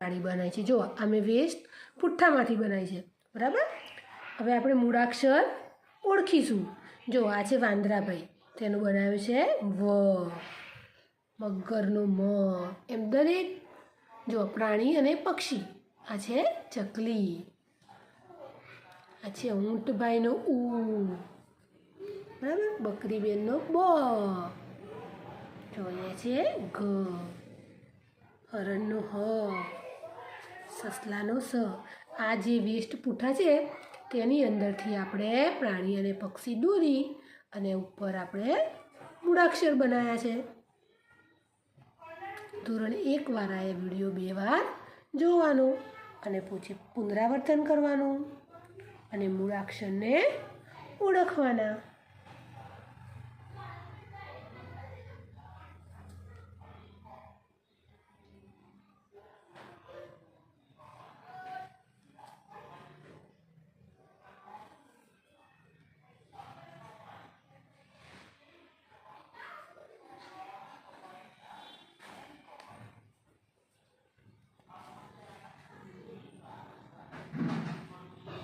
प्राणी बनाई छे। जो आ मैं वेस्ट पुठ्ठामांथी बनाई छे, बराबर। हवे आपणे मूळाक्षर ओळखीशुं। जो आ छे वांदराभाई, तेनुं बनाव्युं छे व। मगरनुं म। एम दरेक जो प्राणी अने पक्षी। आ छे चकली। आ छे ऊंटभाईनो ऊ, बराबर। बकरीबेननो ब। जो अहींया छे घ। हरणनो ह। ससलानो स। आ जे वेस्ट पूठा छे तेनी अंदरथी आपणे प्राणी अने पक्षी दोरी अने उपर आपणे मूळाक्षर बनाव्या छे। ધોરણ 1 વાળાએ વિડીયો 2 વાર જોવાનો અને પછી પુનરાવર્તન કરવાનું અને મૂળાક્ષરને ઓળખવાના।